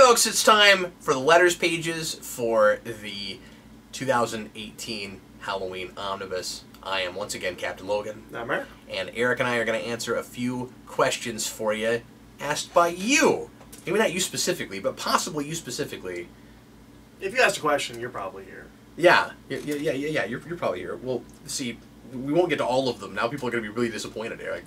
folks, it's time for the letters pages for the 2018 Halloween Omnibus. I am once again Captain Logan. I'm Eric. And Eric and I are going to answer a few questions for you asked by you. Maybe not you specifically, but possibly you specifically. If you asked a question, you're probably here. Yeah, you're probably here. Well, see, we won't get to all of them. Now people are going to be really disappointed, Eric.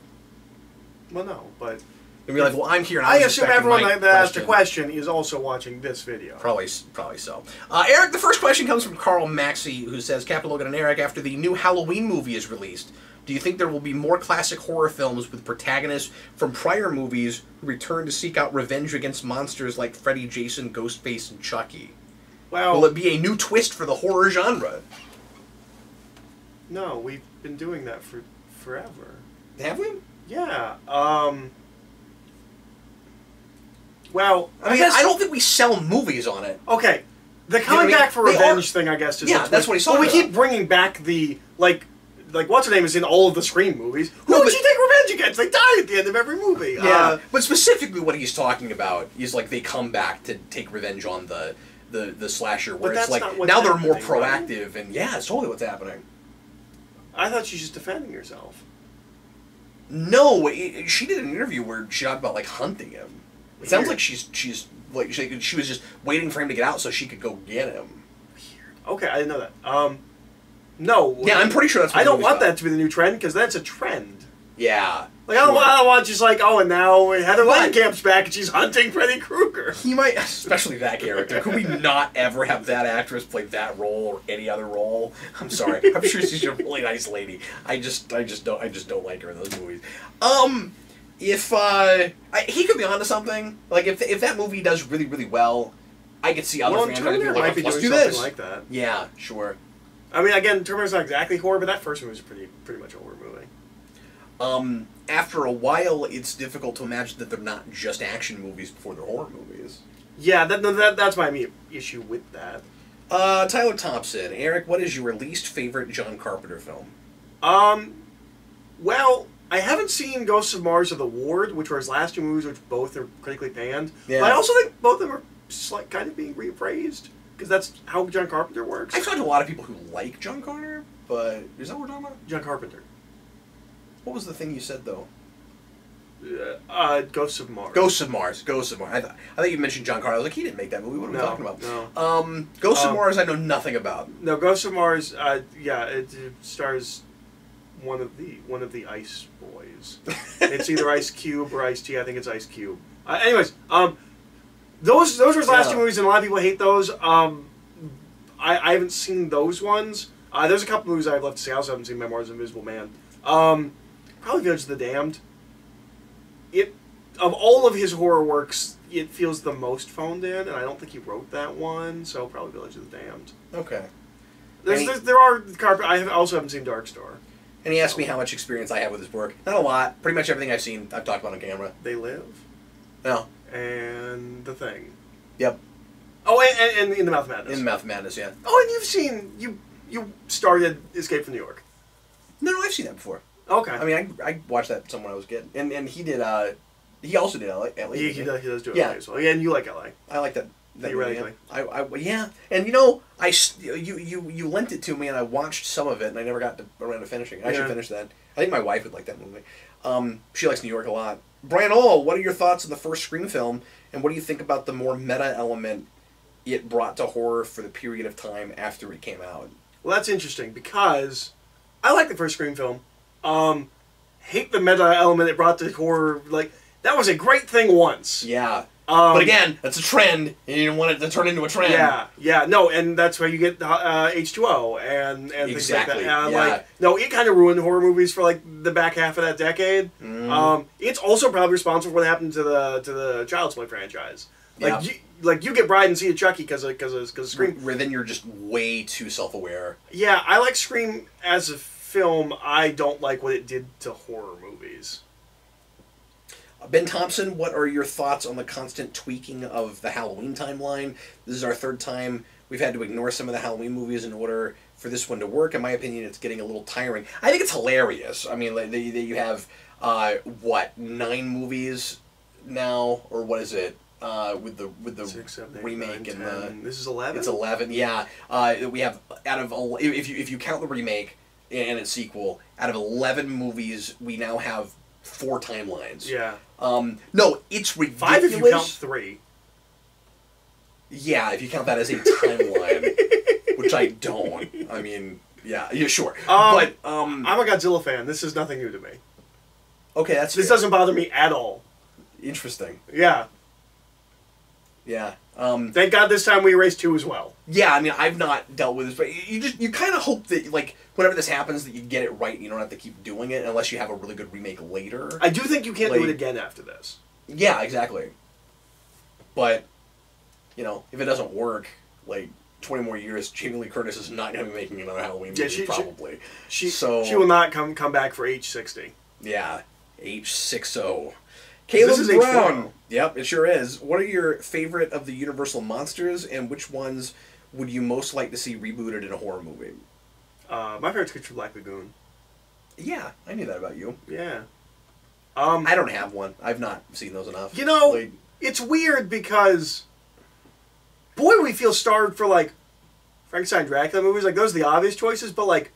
Well, no, but... They'll be like, well, I'm here and I assume everyone that asked a question is also watching this video. Probably so. Eric, the first question comes from Carl Maxey, who says, Captain Logan and Eric, after the new Halloween movie is released, do you think there will be more classic horror films with protagonists from prior movies who return to seek out revenge against monsters like Freddy, Jason, Ghostface, and Chucky? Well, will it be a new twist for the horror genre? No, we've been doing that for forever. Have we? Yeah. Well, I mean, I don't think we sell movies on it. Okay, the coming back for revenge thing, I guess, is that's what he's talking about. We keep bringing back the like what's her name is in all of the Scream movies. Who would she take revenge against? They die at the end of every movie. Yeah, but specifically, what he's talking about is like they come back to take revenge on the slasher, where it's like now they're more proactive, right? And yeah, it's totally what's happening. I thought she's just defending herself. No, she did an interview where she talked about like hunting him. It sounds like she was just waiting for him to get out so she could go get him. Weird. Okay, I didn't know that. No. Yeah, I'm pretty sure that's what I don't want that to be the new trend, because that's a trend. Yeah. Like, sure. I don't want just like, oh, and now Heather Langenkamp's back and she's hunting Freddy Krueger. He might, especially that character. Could we not ever have that actress play that role or any other role? I'm sorry. I'm sure she's a really nice lady. I just don't like her in those movies. If he could be onto something, like if that movie does really, really well, I could see other franchises be like, let's do this. Like that. Yeah, sure. I mean, again, Terminator's not exactly horror, but that first movie was pretty much a horror movie. After a while, it's difficult to imagine that they're not just action movies before they're horror movies. Yeah, that's my issue with that. Tyler Thompson, Eric, what is your least favorite John Carpenter film? Well, I haven't seen Ghosts of Mars or The Ward, which were his last two movies, which both are critically panned. Yeah. But I also think both of them are just like kind of being reappraised, because that's how John Carpenter works. I've talked to a lot of people who like John Carpenter, but is that what we're talking about? John Carpenter. What was the thing you said, though? Ghosts of Mars. Ghosts of Mars. I thought you mentioned John Carpenter. I was like, he didn't make that movie. What are we talking about? No. Ghosts of Mars I know nothing about. No, Ghosts of Mars, yeah, it stars one of the Ice Boys. It's either Ice Cube or Ice T. I think it's Ice Cube. Anyways, those were his last two movies, and a lot of people hate those. I haven't seen those ones. There's a couple movies I've left to see. I also haven't seen Memoirs of Invisible Man. Probably Village of the Damned. Of all of his horror works, it feels the most phoned in, and I don't think he wrote that one, so probably Village of the Damned. Okay. I also haven't seen Dark Star. And he asked me how much experience I have with his work. Not a lot. Pretty much everything I've seen, I've talked about on camera. They Live. No. And The Thing. Yep. Oh, and In the Mouth of Madness. In the Mouth of Madness, yeah. Oh, and you've seen, you started Escape from New York. No, I've seen that before. Okay. I mean, I watched that somewhere I was a kid. And he did, he also did LA. He does do LA as well. Yeah, and you like LA. I like that. Theoretically. Yeah. And you know, you lent it to me and I watched some of it and I never got around to finishing. I should finish that. I think my wife would like that movie. She likes New York a lot. Brian Oll, what are your thoughts on the first Scream film, and what do you think about the more meta element it brought to horror for the period of time after it came out? Well, that's interesting, because I like the first Scream film. Hate the meta element it brought to horror. Like, that was a great thing once. Yeah. But again, that's a trend, and you don't want it to turn into a trend. Yeah, no, and that's why you get H2O and things like that. Yeah. No, it kind of ruined horror movies for like the back half of that decade. It's also probably responsible for what happened to the Child's Play franchise. Like, you get Bride and See a Chucky because of Scream. Where then you're just way too self-aware. Yeah, I like Scream as a film. I don't like what it did to horror movies. Ben Thompson, what are your thoughts on the constant tweaking of the Halloween timeline? This is our third time we've had to ignore some of the Halloween movies in order for this one to work. In my opinion, it's getting a little tiring. I think it's hilarious. I mean, you have, 9 movies now? Or what is it? with the 6, 7, 8, remake 9, and this is 11. It's 11. Yeah. We have if you count the remake and its sequel, out of 11 movies, we now have 4 timelines. Yeah. No, it's ridiculous. 5 if you count 3. Yeah, if you count that as a timeline, which I don't. I mean, yeah, sure. But I'm a Godzilla fan. This is nothing new to me. Okay, that's this fair. doesn't bother me at all. Interesting. Yeah. Yeah. Thank God this time we erased 2 as well. Yeah, I mean, I've not dealt with this, but you kind of hope that, like, whenever this happens, that you get it right and you don't have to keep doing it unless you have a really good remake later. I do think you can't do it again after this. Yeah, exactly. But, you know, if it doesn't work, like, 20 more years, Jamie Lee Curtis is not going to be making another Halloween movie, probably. She will not come back for H60. Yeah, H60. Caleb Brown. Yep, it sure is. What are your favorite of the Universal monsters, and which ones would you most like to see rebooted in a horror movie? My favorite's Creature Black Lagoon. Yeah, I knew that about you. Yeah. I don't have one. I've not seen those enough. You know, it's weird because, boy, we feel starved for, like, Frankenstein Dracula movies. Like, those are the obvious choices, but, like,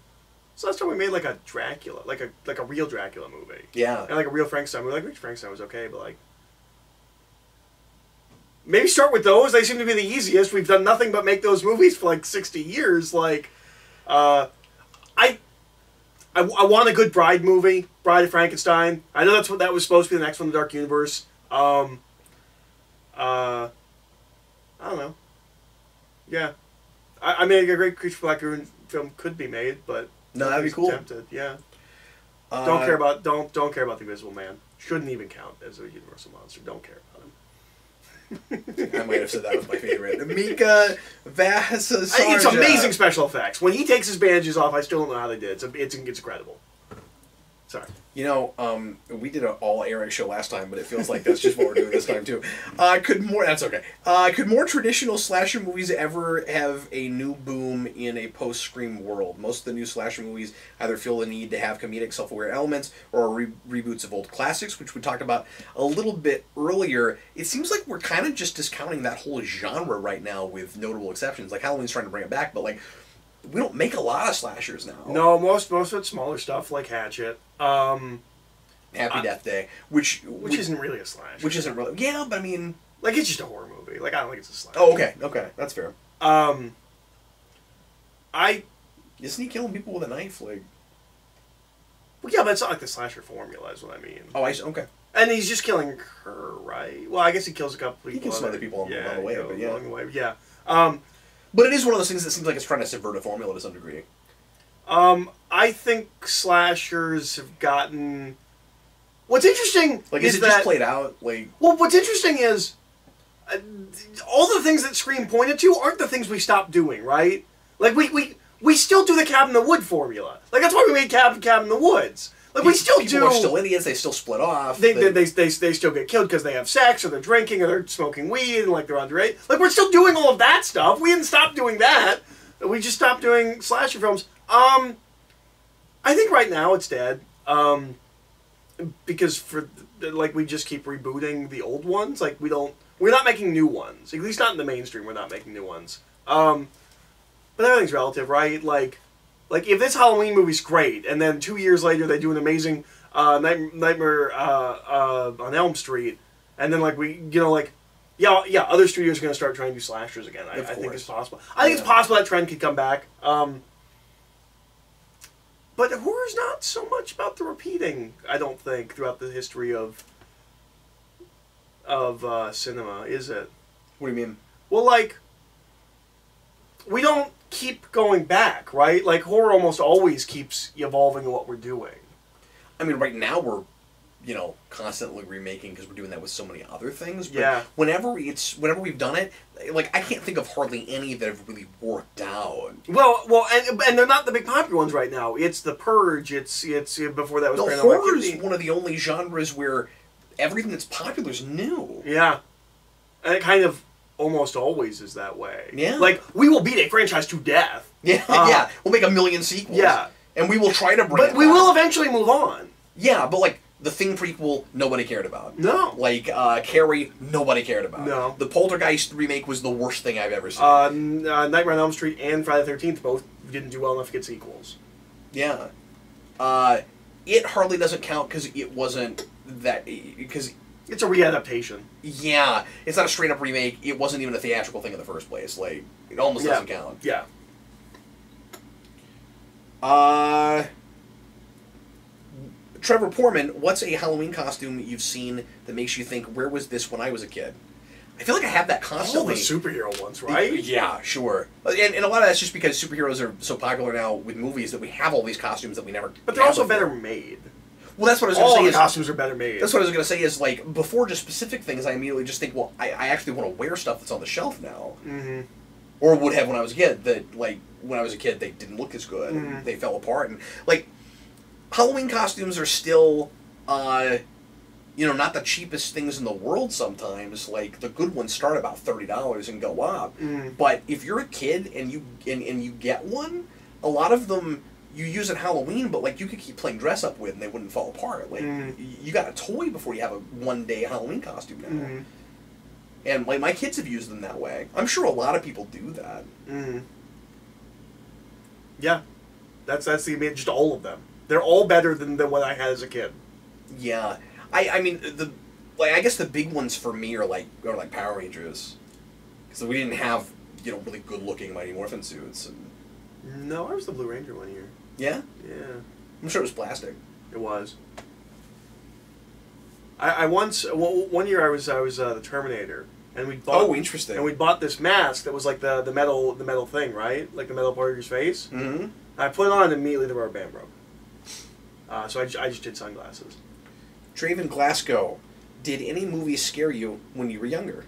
it's the last time we made, like, a Dracula, like a real Dracula movie. Yeah. And, like, a real Frankenstein movie. Like, Frankenstein was okay, but, like, maybe start with those. They seem to be the easiest. We've done nothing but make those movies for, like, 60 years. Like, I want a good Bride movie. Bride of Frankenstein. I know that was supposed to be the next one in the Dark Universe. I don't know. Yeah. I mean, a great Creature Black Lagoon film could be made, but no, that'd be cool. Tempted. Yeah. Don't care about the Invisible Man. Shouldn't even count as a Universal monster. Don't care about him. I might have said that was my favorite. Mika Vasasarja. It's amazing special effects. When he takes his bandages off, I still don't know how they did. It's incredible. Sorry. You know, we did an all Eric show last time, but it feels like that's just what we're doing this time too. That's okay. Could more traditional slasher movies ever have a new boom in a post-Scream world? Most of the new slasher movies either feel the need to have comedic, self-aware elements or reboots of old classics, which we talked about a little bit earlier. It seems like we're kind of just discounting that whole genre right now, with notable exceptions. Like Halloween's trying to bring it back, but like, we don't make a lot of slashers now. No, most of it's smaller stuff like Hatchet. Happy Death Day, which isn't really a slasher. Which isn't really, yeah, but I mean, like, it's just a horror movie. Like, I don't think it's a slasher. Oh, okay, that's fair. Isn't he killing people with a knife? Like, well, yeah, but it's not like the slasher formula, is what I mean. Oh, okay. And he's just killing her, right? Well, I guess he kills a couple people. He kills some other people along the way, but yeah. Along the way, yeah. But it is one of those things that seems like it's trying to subvert a formula to some degree. I think slashers have gotten... What's interesting is it just played out? Like, well, what's interesting is all the things that Scream pointed to aren't the things we stopped doing, right? Like, we still do the Cabin in the Wood formula. Like, that's why we made Cabin in the Woods. Like, we still do... People are still idiots, they still split off. They still get killed because they have sex, or they're drinking, or they're smoking weed, and, like, they're underage. Like, we're still doing all of that stuff. We didn't stop doing that. We just stopped doing slasher films. I think right now it's dead. Because we just keep rebooting the old ones. Like, we're not making new ones. At least not in the mainstream, we're not making new ones. But everything's relative, right? Like if this Halloween movie's great, and then 2 years later they do an amazing Nightmare on Elm Street, and then other studios are going to start trying to do slashers again. I think it's possible. I think it's possible that trend could come back. But horror's not so much about the repeating, I don't think, throughout the history of cinema, is it? What do you mean? Well, like, we don't keep going back, right? Like, horror almost always keeps evolving in what we're doing. I mean, right now we're, constantly remaking because we're doing that with so many other things. But yeah. Whenever we've done it, like, I can't think of hardly any that have really worked out. Well, and they're not the big popular ones right now. It's The Purge. It's before that was Paranormal Activity. Horror is one of the only genres where everything that's popular is new. Yeah, and it kind of almost always is that way. Yeah, like, we will beat a franchise to death. Yeah, we'll make a million sequels. Yeah, and we will try to bring. But we will eventually move on. Yeah, but like, the Thing prequel, nobody cared about. No. Like, Carrie, nobody cared about. No. The Poltergeist remake was the worst thing I've ever seen. Nightmare on Elm Street and Friday the 13th both didn't do well enough to get sequels. Yeah. It hardly doesn't count because it wasn't that... Because... It's a readaptation. Yeah. It's not a straight-up remake. It wasn't even a theatrical thing in the first place. Like, it almost doesn't count. Yeah. Trevor Poorman, what's a Halloween costume you've seen that makes you think, where was this when I was a kid? I feel like I have that constantly. All the superhero ones, right? Yeah, sure. And a lot of that's just because superheroes are so popular now with movies that we have all these costumes that we never But they're also before. better made. Well, that's what I was going to say. All the costumes are better made. That's what I was going to say is, like, before just specific things, I immediately just think, well, I actually want to wear stuff that's on the shelf now. Mm-hmm. Or would have when I was a kid, that, like, when I was a kid, they didn't look as good. Mm-hmm. And they fell apart. And, like, Halloween costumes are still, you know, not the cheapest things in the world sometimes. Like, the good ones start about $30 and go up. Mm-hmm. But if you're a kid and you get one, a lot of them... You use it Halloween, but like you could keep playing dress up with, and they wouldn't fall apart. Like you got a toy before you have a one-day Halloween costume now, and like my kids have used them that way. I'm sure a lot of people do that. Yeah, that's just all of them. They're all better than what I had as a kid. Yeah, I mean I guess the big ones for me are like Power Rangers, because we didn't have really good-looking Mighty Morphin suits. And... No, I was the Blue Ranger one year. Yeah? Yeah. I'm sure it was plastic. It was. I once one year I was the Terminator, and we bought. Oh, interesting. And we bought this mask that was like the metal thing, right? Like the metal part of your face. Mm-hmm. I put it on, and immediately the rubber band broke. So I just did sunglasses. Draven Glasgow, did any movies scare you when you were younger?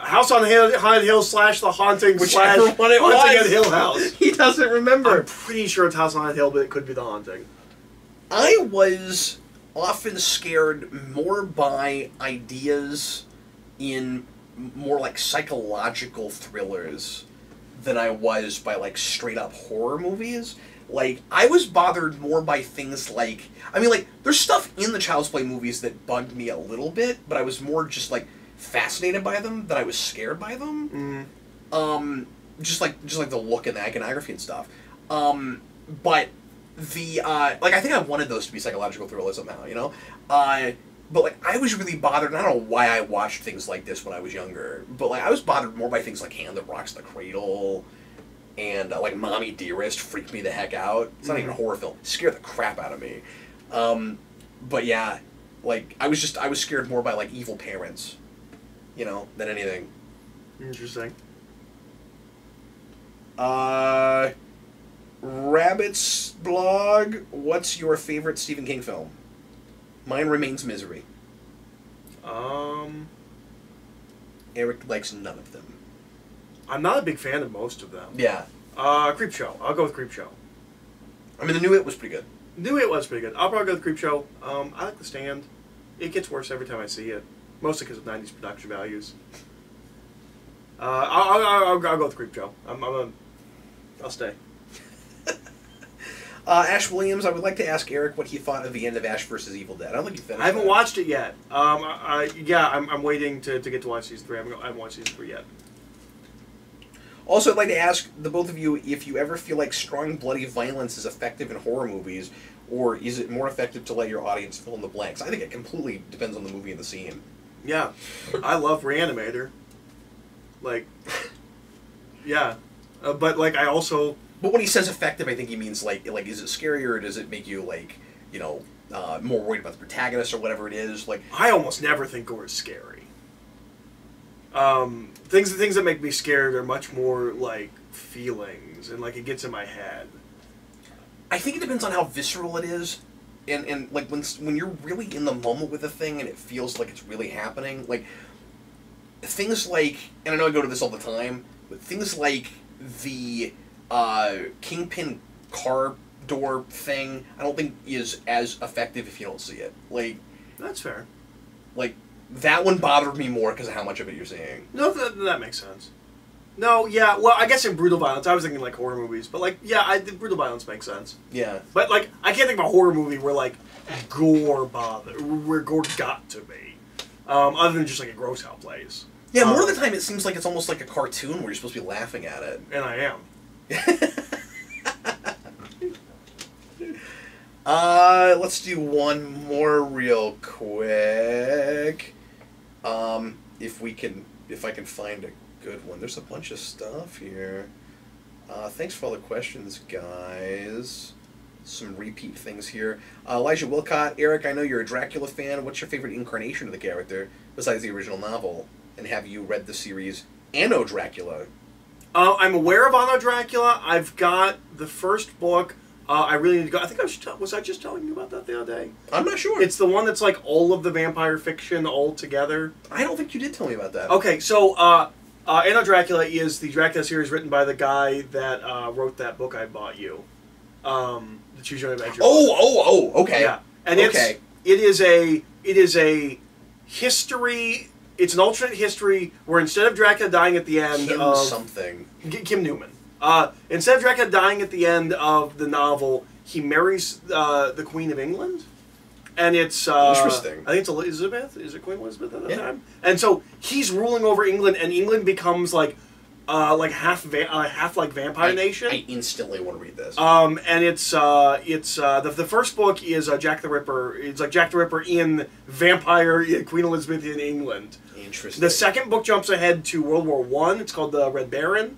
House on Haunted Hill / The Haunting / Whichever one it Haunting was. at Hill House. He doesn't remember. I'm pretty sure it's House on Haunted Hill, but it could be The Haunting. I was often scared more by ideas in more like psychological thrillers than I was by like straight up horror movies. Like, I was bothered more by things like... I mean, like, there's stuff in the Child's Play movies that bugged me a little bit, but I was more just like... fascinated by them than I was scared by them. Just like the look and the iconography and stuff. But the like I think I wanted those to be psychological thrillers somehow, but like I was really bothered, and I don't know why I watched things like this when I was younger, but like I was bothered more by things like Hand That Rocks the Cradle and like Mommy Dearest freaked me the heck out. It's not even a horror film. It scared the crap out of me. But yeah, like I was scared more by like evil parents. Than anything. Interesting. Rabbit's blog, what's your favorite Stephen King film? Mine remains Misery. Eric likes none of them. I'm not a big fan of most of them. Yeah. Creepshow. I'll go with Creepshow. I mean, the New It was pretty good. New It was pretty good. I'll probably go with Creepshow. I like The Stand. It gets worse every time I see it. Mostly because of 90s production values. I'll go with Creepshow. I'll stay. Ash Williams, I would like to ask Eric what he thought of the end of Ash vs. Evil Dead. I don't think you finished. I haven't watched it yet. I'm waiting to get to watch season 3. I haven't watched season 3 yet. Also, I'd like to ask the both of you if you ever feel like strong, bloody violence is effective in horror movies, or is it more effective to let your audience fill in the blanks? I think it completely depends on the movie and the scene. Yeah. I love Reanimator. Like, yeah. But, like, I also... But when he says effective, I think he means, like is it scary, or does it make you, like, more worried about the protagonist or whatever it is? Like, I almost never think gore is scary. Things that make me scared are much more, like, feelings, and, like, it gets in my head. I think it depends on how visceral it is. And like, when you're really in the moment with a thing and it feels like it's really happening, like, things like, and I know I go to this all the time, but things like the Kingpin car door thing, I don't think is as effective if you don't see it. Like, that's fair. Like, that one bothered me more because of how much of it you're seeing. No, that makes sense. No, yeah, well, I guess in brutal violence, I was thinking like horror movies, but like, yeah, the brutal violence makes sense. Yeah. But like, I can't think of a horror movie where like gore where gore got to be, other than just like a gross out plays. Yeah, more of the time it seems like it's almost like a cartoon where you're supposed to be laughing at it. And I am. Let's do one more real quick. If I can find a good one. There's a bunch of stuff here. Thanks for all the questions, guys. Some repeat things here. Elijah Wilcott, Eric, I know you're a Dracula fan. What's your favorite incarnation of the character besides the original novel? And have you read the series Anno Dracula? I'm aware of Anno Dracula. I've got the first book. I really need to go. I think was I just telling you about that the other day? I'm not sure. It's the one that's like all of the vampire fiction all together. I don't think you did tell me about that. Okay, so Anno Dracula is the Dracula series written by the guy that wrote that book I bought you, the Choose Your Own Adventure. Okay. Yeah, and it is a history. It's an alternate history where instead of Dracula dying at the end Kim Newman. Instead of Dracula dying at the end of the novel, he marries the Queen of England. And it's interesting. I think it's Elizabeth. Is it Queen Elizabeth at that time? And so he's ruling over England, and England becomes like half like vampire nation. I instantly want to read this. And it's the first book is Jack the Ripper. It's like Jack the Ripper in vampire Queen Elizabeth in England. Interesting. The second book jumps ahead to World War I. It's called The Red Baron.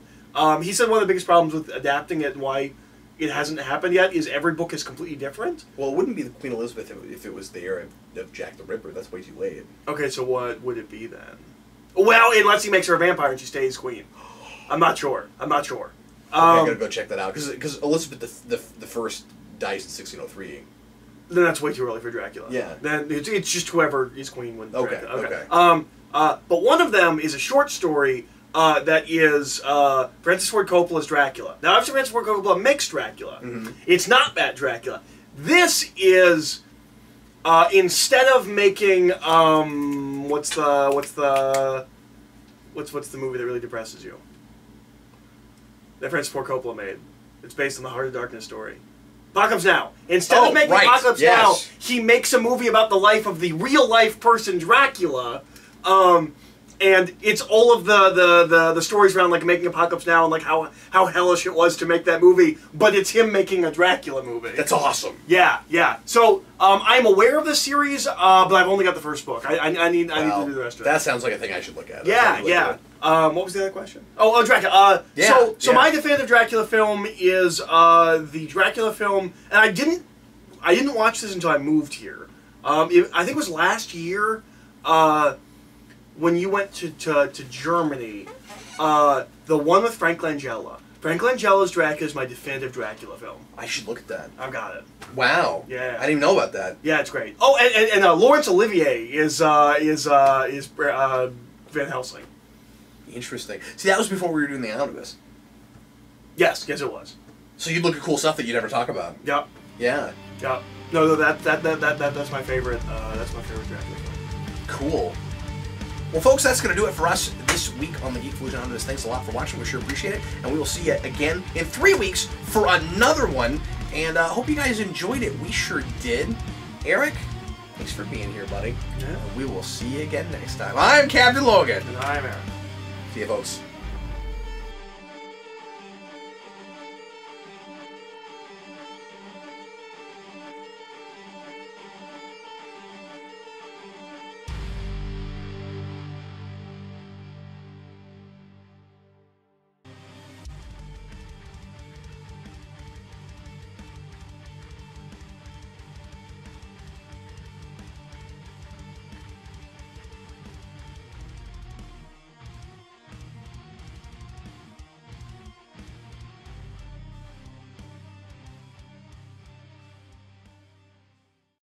He said one of the biggest problems with adapting it and why it hasn't happened yet is every book is completely different. Well, it wouldn't be the Queen Elizabeth if it was the era of Jack the Ripper. That's way too late. Okay, so what would it be then? Well, unless he makes her a vampire and she stays queen. I'm not sure. I gotta go check that out because Elizabeth the first dies in 1603. Then that's way too early for Dracula. Yeah. Then it's just whoever is queen when Dracula. Okay. But one of them is a short story that is Francis Ford Coppola's Dracula. Now, obviously, Francis Ford Coppola makes Dracula. Mm-hmm. It's not that Dracula. This is instead of making what's the movie that really depresses you? That Francis Ford Coppola made. It's based on the Heart of Darkness story. Apocalypse Now. Instead of making Apocalypse Now, he makes a movie about the life of the real-life person Dracula. And it's all of the stories around like making Apocalypse Now and like how hellish it was to make that movie, but it's him making a Dracula movie. That's awesome. Yeah. So I'm aware of the series, but I've only got the first book. I need to do the rest of it. That sounds like a thing I should look at. Yeah. What was the other question? Oh, Dracula. So my definitive Dracula film is the Dracula film, and I didn't watch this until I moved here. I think it was last year. When you went to Germany, the one with Frank Langella. Frank Langella's Dracula is my definitive Dracula film. I should look at that. I've got it. Wow. Yeah. I didn't even know about that. Yeah, it's great. Oh, and Laurence Olivier is Van Helsing. Interesting. See, that was before we were doing the omnibus. Yes, it was. So you'd look at cool stuff that you never talk about. Yep. Yeah. Yep. No, that's my favorite. That's my favorite Dracula film. Cool. Well, folks, that's going to do it for us this week on the Geekvolution Omnibus. Thanks a lot for watching. We sure appreciate it. And we will see you again in 3 weeks for another one. And I hope you guys enjoyed it. We sure did. Eric, thanks for being here, buddy. Yeah. And we will see you again next time. I'm Captain Logan. And I'm Eric. See you, folks.